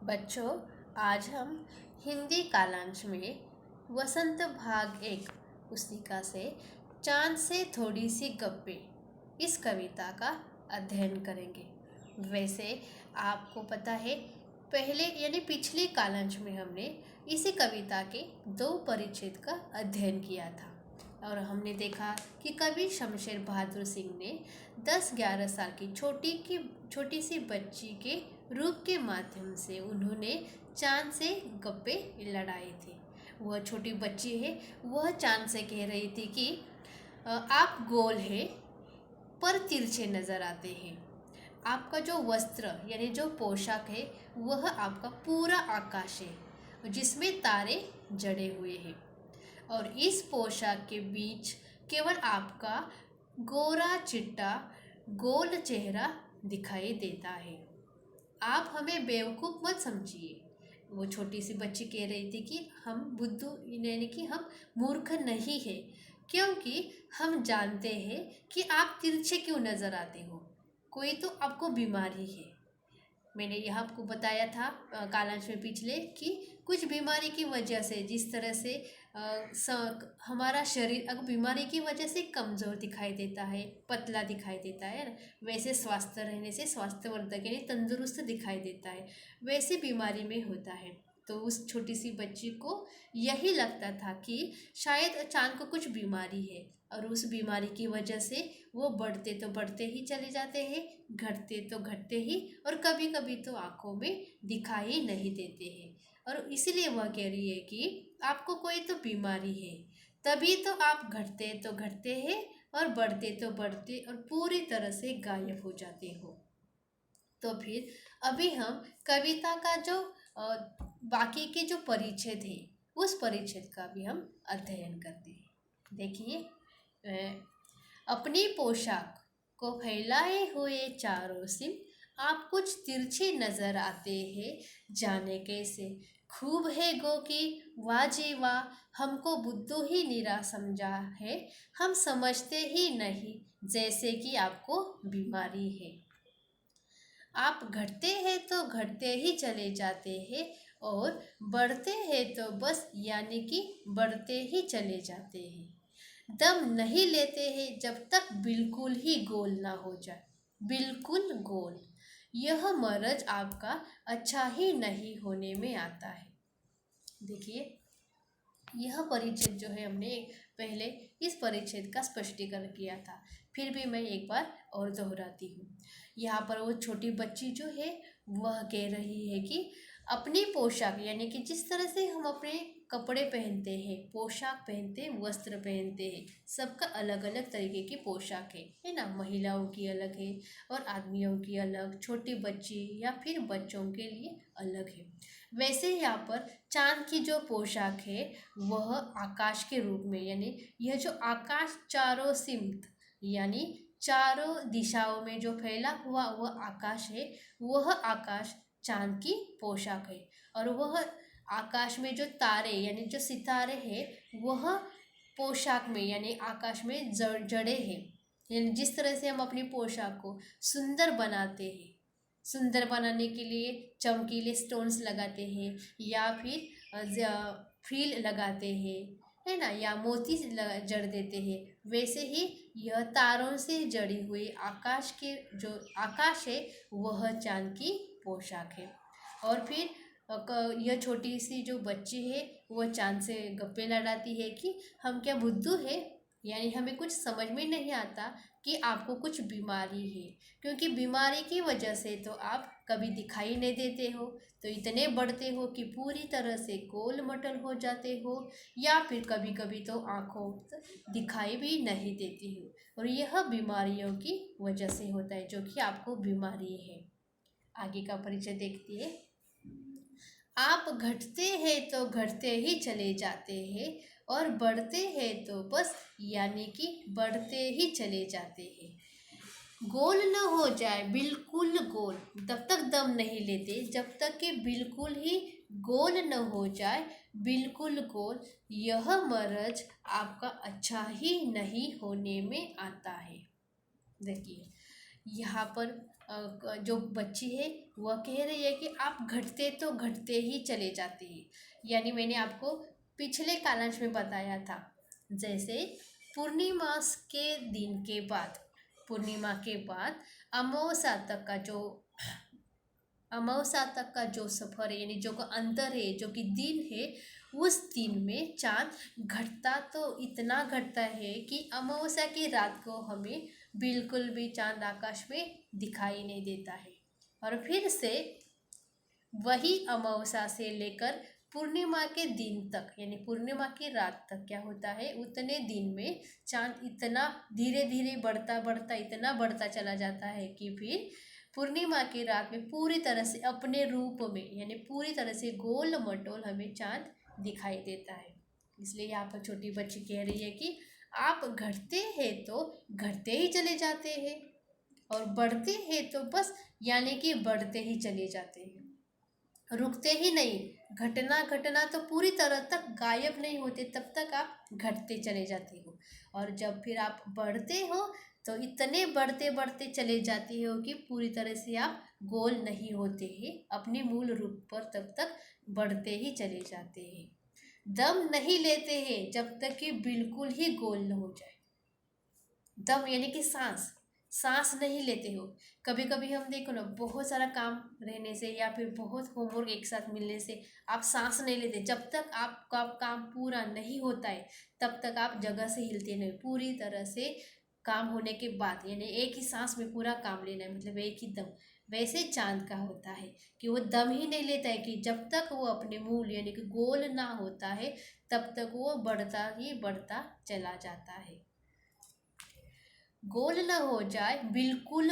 बच्चों, आज हम हिंदी कालांश में वसंत भाग 1 पुस्तिका से चांद से थोड़ी सी गप्पें इस कविता का अध्ययन करेंगे। वैसे आपको पता है, पहले यानी पिछले कालांश में हमने इसी कविता के 2 परिच्छेद का अध्ययन किया था और हमने देखा कि कवि शमशेर बहादुर सिंह ने 10-11 साल की छोटी सी बच्ची के रूप के माध्यम से उन्होंने चांद से गप्पे लड़ाए थे। वह छोटी बच्ची है, वह चांद से कह रही थी कि आप गोल है पर तिरछे नज़र आते हैं। आपका जो वस्त्र यानी जो पोशाक है वह आपका पूरा आकाश है जिसमें तारे जड़े हुए हैं और इस पोशाक के बीच केवल आपका गोरा चिट्टा गोल चेहरा दिखाई देता है। आप हमें बेवकूफ़ मत समझिए। वो छोटी सी बच्ची कह रही थी कि हम बुद्धू यानी कि हम मूर्ख नहीं है, क्योंकि हम जानते हैं कि आप तिरछे क्यों नज़र आते हो। कोई तो आपको बीमारी है। मैंने यह आपको बताया था कालांश में पिछले कि कुछ बीमारी की वजह से जिस तरह से हमारा शरीर अगर बीमारी की वजह से कमज़ोर दिखाई देता है, पतला दिखाई देता है, वैसे स्वास्थ्य रहने से स्वास्थ्यवर्धक यानी तंदुरुस्त दिखाई देता है, वैसे बीमारी में होता है। तो उस छोटी सी बच्ची को यही लगता था कि शायद चांद को कुछ बीमारी है और उस बीमारी की वजह से वो बढ़ते तो बढ़ते ही चले जाते हैं, घटते तो घटते ही और कभी कभी तो आँखों में दिखाई नहीं देते हैं। और इसलिए वह कह रही है कि आपको कोई तो बीमारी है, तभी तो आप घटते तो घटते हैं और बढ़ते तो बढ़ते और पूरी तरह से गायब हो जाते हो। तो फिर अभी हम कविता का जो बाकी के जो परिच्छेद है उस परिच्छेद का भी हम अध्ययन करते हैं। देखिए, अपनी पोशाक को फैलाए हुए चारों सिम आप कुछ तिरछे नजर आते हैं, जाने कैसे खूब है गो की वाह जी वाह, हमको बुद्धू ही निरा समझा है, हम समझते ही नहीं जैसे कि आपको बीमारी है। आप घटते हैं तो घटते ही चले जाते हैं और बढ़ते हैं तो बस यानी कि बढ़ते ही चले जाते हैं। दम नहीं लेते हैं जब तक बिल्कुल ही गोल ना हो जाए, बिल्कुल गोल। यह मरज आपका अच्छा ही नहीं होने में आता है। देखिए, यह परिच्छेद जो है हमने पहले इस परिच्छेद का स्पष्टीकरण किया था, फिर भी मैं एक बार और दोहराती हूँ। यहाँ पर वो छोटी बच्ची जो है वह कह रही है कि अपनी पोशाक यानी कि जिस तरह से हम अपने कपड़े पहनते हैं, पोशाक पहनते हैं, वस्त्र पहनते हैं, सबका अलग अलग तरीके की पोशाक है ना। महिलाओं की अलग है और आदमियों की अलग, छोटी बच्ची या फिर बच्चों के लिए अलग है। वैसे यहाँ पर चांद की जो पोशाक है वह आकाश के रूप में यानी यह जो आकाश चारों सिमत यानी चारों दिशाओं में जो फैला हुआ वह आकाश है, वह आकाश चांद की पोशाक है। और वह आकाश में जो तारे यानी जो सितारे हैं वह पोशाक में यानी आकाश में जड़े हैं। यानी जिस तरह से हम अपनी पोशाक को सुंदर बनाते हैं, सुंदर बनाने के लिए चमकीले स्टोन्स लगाते हैं या फिर फ्रील लगाते हैं, है ना, या मोती जड़ देते हैं, वैसे ही यह तारों से जड़ी हुई आकाश के जो आकाश है वह चांद की पोशाक है। और फिर यह छोटी सी जो बच्ची है वह चांद से गप्पे लड़ाती है कि हम क्या बुद्धू है, यानी हमें कुछ समझ में नहीं आता कि आपको कुछ बीमारी है, क्योंकि बीमारी की वजह से तो आप कभी दिखाई नहीं देते हो, तो इतने बढ़ते हो कि पूरी तरह से गोल मटल हो जाते हो, या फिर कभी कभी तो आँखों दिखाई भी नहीं देती हो, और यह बीमारियों की वजह से होता है जो कि आपको बीमारी है। आगे का परिचय देखते हैं। आप घटते हैं तो घटते ही चले जाते हैं और बढ़ते हैं तो बस यानी कि बढ़ते ही चले जाते हैं। गोल न हो जाए बिल्कुल गोल, तब तक दम नहीं लेते जब तक कि बिल्कुल ही गोल न हो जाए बिल्कुल गोल। यह मरज आपका अच्छा ही नहीं होने में आता है। देखिए, यहाँ पर जो बच्ची है वह कह रही है कि आप घटते तो घटते ही चले जाते हैं। यानी मैंने आपको पिछले कालांश में बताया था, जैसे पूर्णिमा के बाद अमावस्या तक का जो सफ़र है, यानी जो का अंतर है, जो कि दिन है, उस दिन में चाँद घटता तो इतना घटता है कि अमावस्या की रात को हमें बिल्कुल भी चाँद आकाश में दिखाई नहीं देता है। और फिर से वही अमावस्या से लेकर पूर्णिमा के दिन तक, यानी पूर्णिमा की रात तक क्या होता है, उतने दिन में चाँद इतना धीरे धीरे बढ़ता इतना बढ़ता चला जाता है कि फिर पूर्णिमा की रात में पूरी तरह से अपने रूप में, यानी पूरी तरह से गोल मटोल हमें चाँद दिखाई देता है। इसलिए यहाँ पर छोटी बच्ची कह रही है कि आप घटते हैं तो घटते ही चले जाते हैं, और बढ़ते हैं तो बस यानी कि बढ़ते ही चले जाते हैं, रुकते ही नहीं। घटना तो पूरी तरह तक गायब नहीं होते, तब तक आप घटते चले जाते हो। और जब फिर आप बढ़ते हो तो इतने बढ़ते चले जाते हो कि पूरी तरह से आप गोल नहीं होते हैं अपने मूल रूप पर, तब तक बढ़ते ही चले जाते हैं। दम नहीं लेते हैं जब तक कि बिल्कुल ही गोल न हो जाए। दम यानी कि सांस नहीं लेते हो। कभी कभी हम देखो ना, बहुत सारा काम रहने से या फिर बहुत होमवर्क एक साथ मिलने से आप सांस नहीं लेते। जब तक आपका काम पूरा नहीं होता है तब तक आप जगह से हिलते नहीं। पूरी तरह से काम होने के बाद, यानी एक ही सांस में पूरा काम लेना है, मतलब एक ही दम। वैसे चाँद का होता है कि वो दम ही नहीं लेता है, कि जब तक वो अपने मूल यानी कि गोल ना होता है तब तक वो बढ़ता ही बढ़ता चला जाता है। गोल ना हो जाए, बिल्कुल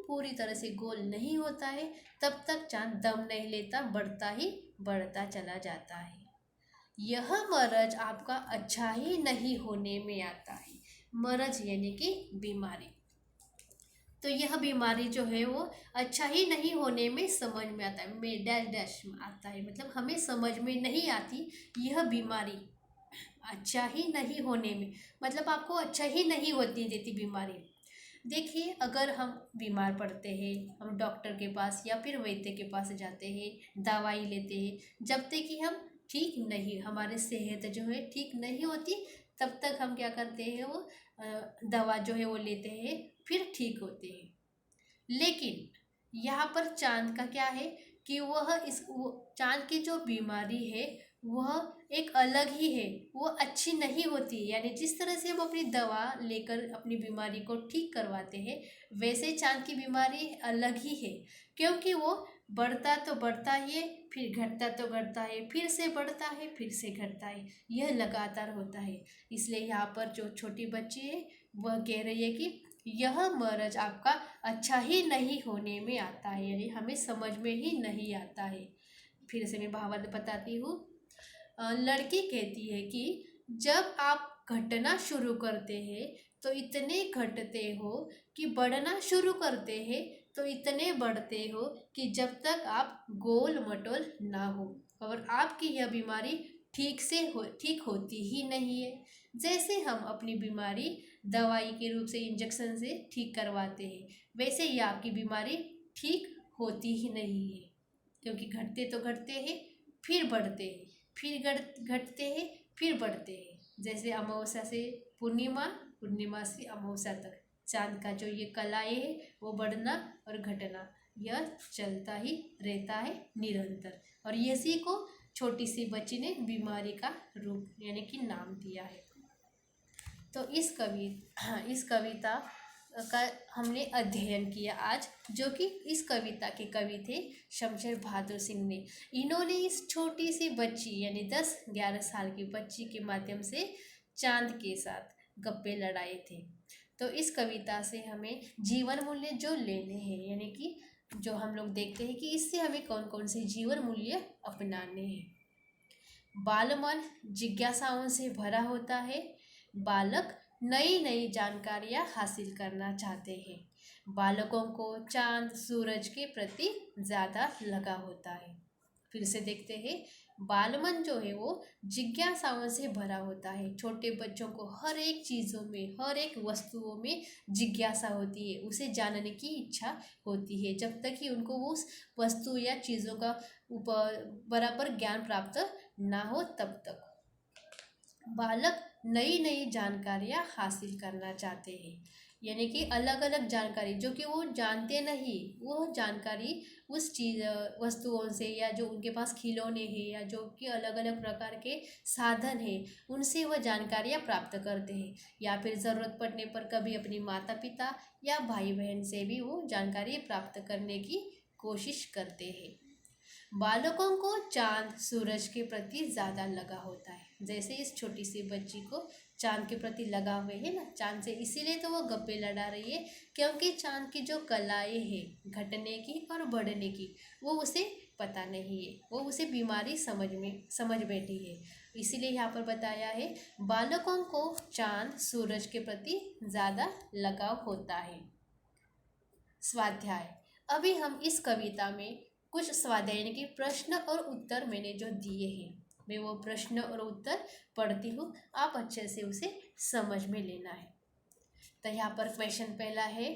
पूरी तरह से गोल नहीं होता है, तब तक चाँद दम नहीं लेता, बढ़ता ही बढ़ता चला जाता है। यह मरज आपका अच्छा ही नहीं होने में आता है। मरज यानी कि बीमारी। तो यह बीमारी जो है वो अच्छा ही नहीं होने में समझ में आता है, में डैश डैश में आता है, मतलब हमें समझ में नहीं आती यह बीमारी अच्छा ही नहीं होने में, मतलब आपको अच्छा ही नहीं होती देती बीमारी। देखिए, अगर हम बीमार पड़ते हैं, हम डॉक्टर के पास या फिर वैद्य के पास जाते हैं, दवाई लेते हैं, जब तक कि हम ठीक नहीं, हमारी सेहत जो है ठीक नहीं होती, तब तक हम क्या करते हैं, वो दवा जो है वो लेते हैं, फिर ठीक होते हैं। लेकिन यहाँ पर चाँद का क्या है कि चाँद की जो बीमारी है वह एक अलग ही है, वो अच्छी नहीं होती। यानी जिस तरह से हम अपनी दवा लेकर अपनी बीमारी को ठीक करवाते हैं, वैसे चाँद की बीमारी अलग ही है, क्योंकि वो बढ़ता तो बढ़ता ही है, फिर घटता तो घटता है, फिर से बढ़ता है, फिर से घटता है, यह लगातार होता है। इसलिए यहाँ पर जो छोटी बच्ची है वह कह रही है कि यह मरज आपका अच्छा ही नहीं होने में आता है, यानी हमें समझ में ही नहीं आता है। फिर से मैं भावार्थ बताती हूँ। लड़की कहती है कि जब आप घटना शुरू करते हैं तो इतने घटते हो कि बढ़ना शुरू करते हैं तो इतने बढ़ते हो कि जब तक आप गोल मटोल ना हो, और आपकी यह बीमारी ठीक होती ही नहीं है। जैसे हम अपनी बीमारी दवाई के रूप से, इंजेक्शन से ठीक करवाते हैं, वैसे ही आपकी बीमारी ठीक होती ही नहीं है, क्योंकि घटते तो घटते हैं, फिर बढ़ते हैं, फिर घटते हैं, फिर बढ़ते हैं। जैसे अमावस्या से पूर्णिमा, पूर्णिमा से अमावस्या तक चाँद का जो ये कलाएँ है वो बढ़ना और घटना, यह चलता ही रहता है निरंतर। और इसी को छोटी सी बच्ची ने बीमारी का रूप यानी कि नाम दिया है। तो इस कविता का हमने अध्ययन किया आज, जो कि इस कविता के कवि थे शमशेर बहादुर सिंह ने। इन्होंने इस छोटी सी बच्ची यानी 10-11 साल की बच्ची के माध्यम से चाँद के साथ गप्पे लड़ाए थे। तो इस कविता से हमें जीवन मूल्य जो लेने हैं, यानी कि जो हम लोग देखते हैं कि इससे हमें कौन कौन से जीवन मूल्य अपनाने हैं। बालमन जिज्ञासाओं से भरा होता है। बालक नई नई जानकारियाँ हासिल करना चाहते हैं। बालकों को चाँद सूरज के प्रति ज़्यादा लगा होता है। फिर से देखते हैं। बालमन जो है वो जिज्ञासाओं से भरा होता है। छोटे बच्चों को हर एक चीज़ों में, हर एक वस्तुओं में जिज्ञासा होती है, उसे जानने की इच्छा होती है, जब तक कि उनको उस वस्तु या चीज़ों का ऊपर बराबर ज्ञान प्राप्त ना हो तब तक। बालक नई नई जानकारियाँ हासिल करना चाहते हैं, यानी कि अलग अलग जानकारी जो कि वो जानते नहीं, वो जानकारी उस चीज़ वस्तुओं से, या जो उनके पास खिलौने हैं, या जो कि अलग अलग प्रकार के साधन हैं, उनसे वह जानकारियाँ प्राप्त करते हैं। या फिर ज़रूरत पड़ने पर कभी अपनी माता पिता या भाई बहन से भी वो जानकारी प्राप्त करने की कोशिश करते हैं। बालकों को चांद सूरज के प्रति ज़्यादा लगा होता है। जैसे इस छोटी सी बच्ची को चांद के प्रति लगा हुए है ना, चांद से, इसीलिए तो वो गप्पे लड़ा रही है, क्योंकि चांद की जो कलाएँ हैं घटने की और बढ़ने की, वो उसे पता नहीं है, वो उसे बीमारी समझ बैठी है। इसीलिए यहाँ पर बताया है बालकों को चांद सूरज के प्रति ज़्यादा लगाव होता है। स्वाध्याय। अभी हम इस कविता में कुछ स्वाध्याय के प्रश्न और उत्तर मैंने जो दिए हैं, मैं वो प्रश्न और उत्तर पढ़ती हूँ, आप अच्छे से उसे समझ में लेना है। तो यहाँ पर क्वेश्चन पहला है,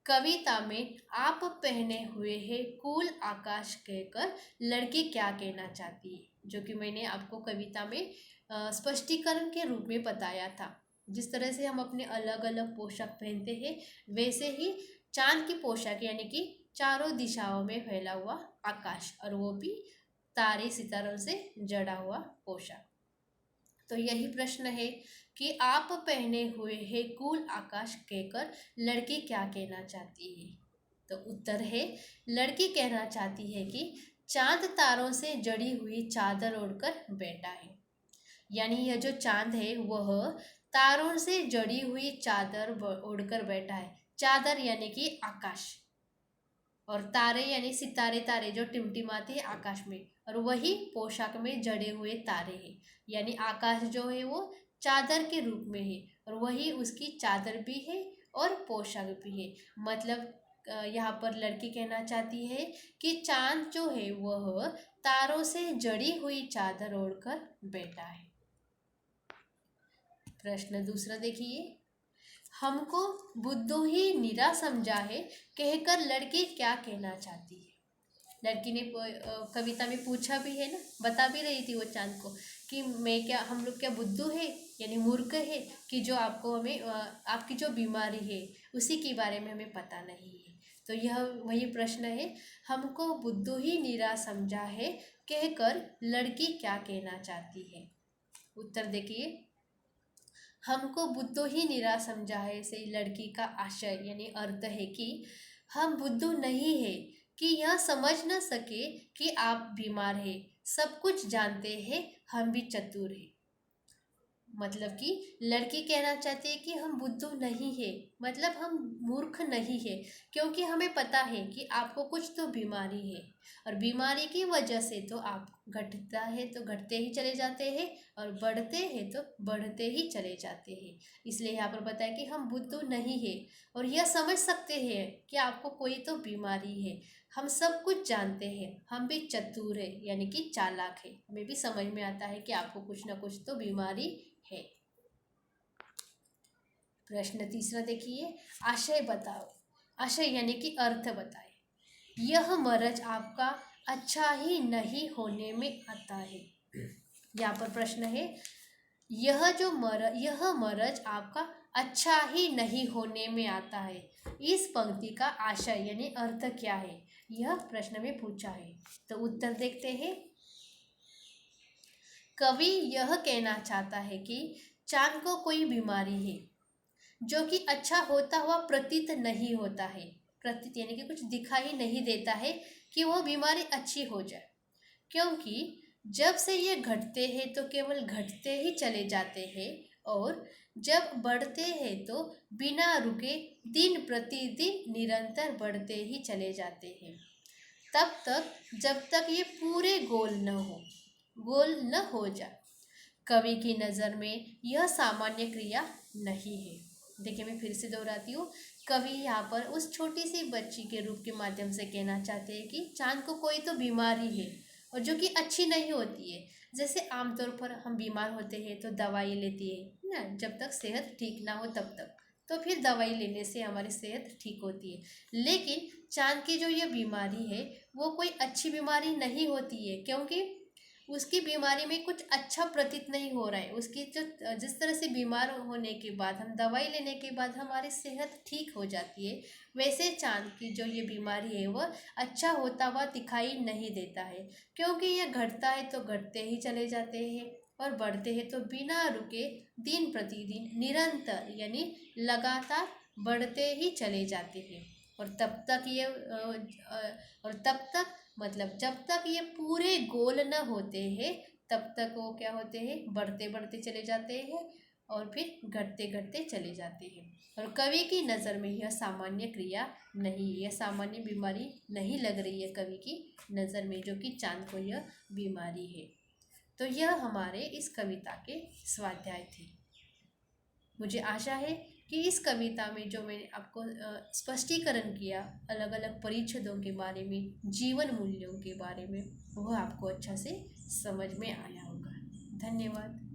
कविता में आप पहने हुए हैं कूल आकाश कहकर लड़की क्या कहना चाहती है, जो कि मैंने आपको कविता में स्पष्टीकरण के रूप में बताया था। जिस तरह से हम अपने अलग अलग पोशाक पहनते हैं, वैसे ही चांद की पोशाक, यानी कि चारों दिशाओं में फैला हुआ आकाश, और वो भी तारे सितारों से जड़ा हुआ पोशाक। तो यही प्रश्न है कि आप पहने हुए हैं कूल आकाश कहकर लड़की क्या कहना चाहती है। तो उत्तर है, लड़की कहना चाहती है कि चांद तारों से जड़ी हुई चादर ओढ़कर बैठा है। यानी यह जो चांद है वह तारों से जड़ी हुई चादर ओढ़कर बैठा है। चादर यानी कि आकाश, और तारे यानी सितारे, तारे जो टिमटिमाते हैं आकाश में, और वही पोशाक में जड़े हुए तारे हैं। यानी आकाश जो है वो चादर के रूप में है, और वही उसकी चादर भी है और पोशाक भी है। मतलब यहाँ पर लड़की कहना चाहती है कि चांद जो है वह तारों से जड़ी हुई चादर ओढ़कर बैठा है। प्रश्न दूसरा देखिए, हमको बुद्धू ही निरा समझा है कहकर लड़की क्या कहना चाहती है। लड़की ने कविता में पूछा भी है ना, बता भी रही थी वो चांद को कि मैं क्या, हम लोग क्या बुद्धू है, यानी मूर्ख है, कि जो आपको हमें आपकी जो बीमारी है उसी के बारे में हमें पता नहीं है। तो यह वही प्रश्न है, हमको बुद्धू ही निरा समझा है कहकर लड़की क्या कहना चाहती है। उत्तर देखिए, हमको बुद्धू ही निरा समझा है से लड़की का आशय यानी अर्थ है कि हम बुद्धू नहीं है कि यह समझ न सके कि आप बीमार हैं, सब कुछ जानते हैं, हम भी चतुर हैं। मतलब कि लड़की कहना चाहती है कि हम बुद्धू नहीं है, मतलब हम मूर्ख नहीं है, क्योंकि हमें पता है कि आपको कुछ तो बीमारी है, और बीमारी की वजह से तो आप घटता है तो घटते ही चले जाते हैं, और बढ़ते हैं तो बढ़ते ही चले जाते हैं। इसलिए यहाँ पर बताया कि हम बुद्धू नहीं है, और यह समझ सकते हैं कि आपको कोई तो बीमारी है, हम सब कुछ जानते हैं, हम भी चतुर है यानी कि चालाक है, हमें भी समझ में आता है कि आपको कुछ ना कुछ तो बीमारी है। प्रश्न तीसरा देखिए, आशय बताओ। आशय यानी कि अर्थ बताए। यह मरज आपका अच्छा ही नहीं होने में आता है। यहाँ पर प्रश्न है, यह मरज आपका अच्छा ही नहीं होने में आता है। इस पंक्ति का आशय यानी अर्थ क्या है, यह प्रश्न में पूछा है। तो उत्तर देखते हैं। कवि यह कहना चाहता है कि चांद को कोई बीमारी है जो कि अच्छा होता हुआ प्रतीत नहीं होता है। प्रतीत यानी कि कुछ दिखाई नहीं देता है कि वह बीमारी अच्छी हो जाए, क्योंकि जब से ये घटते हैं तो केवल घटते ही चले जाते हैं, और जब बढ़ते हैं तो बिना रुके दिन प्रतिदिन निरंतर बढ़ते ही चले जाते हैं, तब तक जब तक ये पूरे गोल न हो जाए। कवि की नज़र में यह सामान्य क्रिया नहीं है। देखिए, मैं फिर से दोहराती हूँ, कवि यहाँ पर उस छोटी सी बच्ची के रूप के माध्यम से कहना चाहते हैं कि चांद को कोई तो बीमारी है, और जो कि अच्छी नहीं होती है। जैसे आमतौर पर हम बीमार होते हैं तो दवाई लेती है ना, जब तक सेहत ठीक ना हो तब तक, तो फिर दवाई लेने से हमारी सेहत ठीक होती है। लेकिन चांद की जो ये बीमारी है वो कोई अच्छी बीमारी नहीं होती है, क्योंकि उसकी बीमारी में कुछ अच्छा प्रतीत नहीं हो रहा है। उसकी जो जिस तरह से बीमार होने के बाद हम दवाई लेने के बाद हमारी सेहत ठीक हो जाती है, वैसे चांद की जो ये बीमारी है वह अच्छा होता हुआ दिखाई नहीं देता है, क्योंकि ये घटता है तो घटते ही चले जाते हैं और बढ़ते हैं तो बिना रुके दिन प्रतिदिन निरंतर यानी लगातार बढ़ते ही चले जाते हैं। और तब तक ये और तब तक मतलब जब तक ये पूरे गोल न होते हैं तब तक वो क्या होते हैं, बढ़ते बढ़ते चले जाते हैं और फिर घटते घटते चले जाते हैं। और कवि की नज़र में यह सामान्य क्रिया नहीं है, यह सामान्य बीमारी नहीं लग रही है कवि की नज़र में, जो कि चांद को यह बीमारी है। तो यह हमारे इस कविता के स्वाध्याय थे। मुझे आशा है कि इस कविता में जो मैंने आपको स्पष्टीकरण किया अलग अलग परिच्छेदों के बारे में, जीवन मूल्यों के बारे में, वह आपको अच्छा से समझ में आया होगा। धन्यवाद।